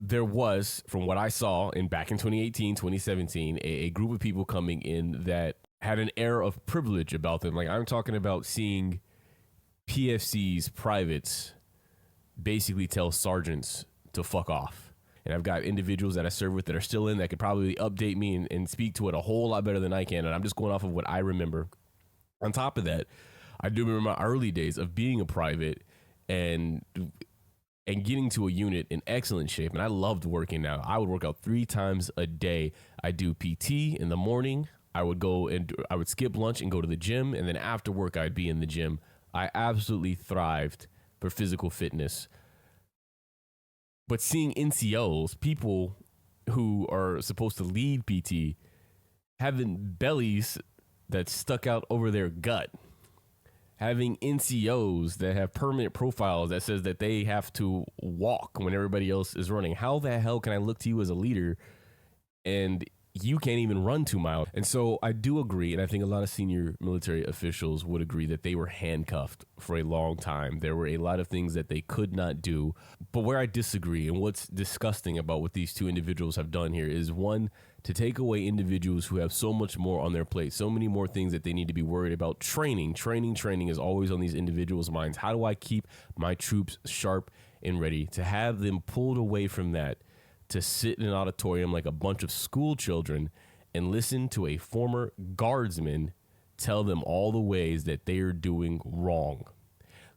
there was, from what I saw in back in 2018, 2017, a group of people coming in that had an air of privilege about them. Like, I'm talking about seeing PFC's privates basically tell sergeants to fuck off. And I've got individuals that I serve with that are still in that could probably update me and speak to it a whole lot better than I can. And I'm just going off of what I remember. On top of that, I do remember my early days of being a private and getting to a unit in excellent shape. And I loved working out. I would work out 3 times a day. I do PT in the morning. I would go and I would skip lunch and go to the gym. And then after work, I'd be in the gym. I absolutely thrived for physical fitness. But seeing NCOs, people who are supposed to lead PT, having bellies that stuck out over their gut, having NCOs that have permanent profiles that says that they have to walk when everybody else is running. How the hell can I look to you as a leader and you can't even run 2 miles? And so I do agree, and I think a lot of senior military officials would agree that they were handcuffed for a long time. There were a lot of things that they could not do. But where I disagree and what's disgusting about what these 2 individuals have done here is, one, to take away individuals who have so much more on their plate, so many more things that they need to be worried about. Training is always on these individuals' minds. How do I keep my troops sharp and ready? To have them pulled away from that, to sit in an auditorium like a bunch of school children and listen to a former guardsman tell them all the ways that they are doing wrong.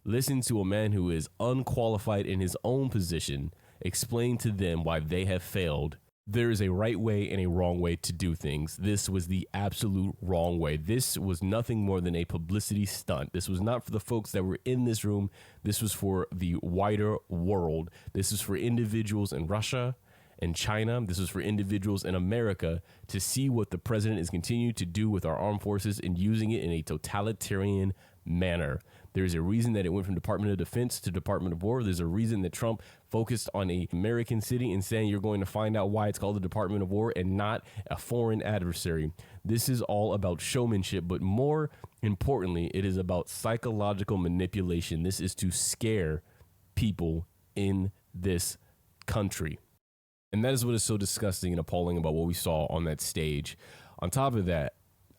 Listen to a man who is unqualified in his own position explain to them why they have failed. There is a right way and a wrong way to do things. This was the absolute wrong way. This was nothing more than a publicity stunt. This was not for the folks that were in this room. This was for the wider world. This is for individuals in Russia and China. This is for individuals in America to see what the president is continuing to do with our armed forces and using it in a totalitarian manner. There's a reason that it went from Department of Defense to Department of War. There's a reason that Trump focused on an American city and saying you're going to find out why it's called the Department of War and not a foreign adversary. This is all about showmanship, but more importantly, it is about psychological manipulation. This is to scare people in this country. And that is what is so disgusting and appalling about what we saw on that stage. On top of that,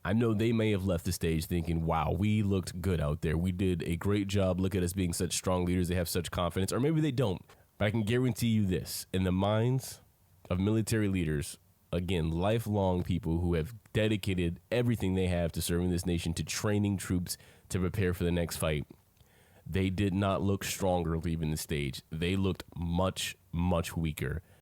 I know they may have left the stage thinking, wow, we looked good out there. We did a great job. Look at us being such strong leaders. They have such confidence. Or maybe they don't. But I can guarantee you this. In the minds of military leaders, again, lifelong people who have dedicated everything they have to serving this nation, to training troops to prepare for the next fight, they did not look stronger leaving the stage. They looked much, much weaker.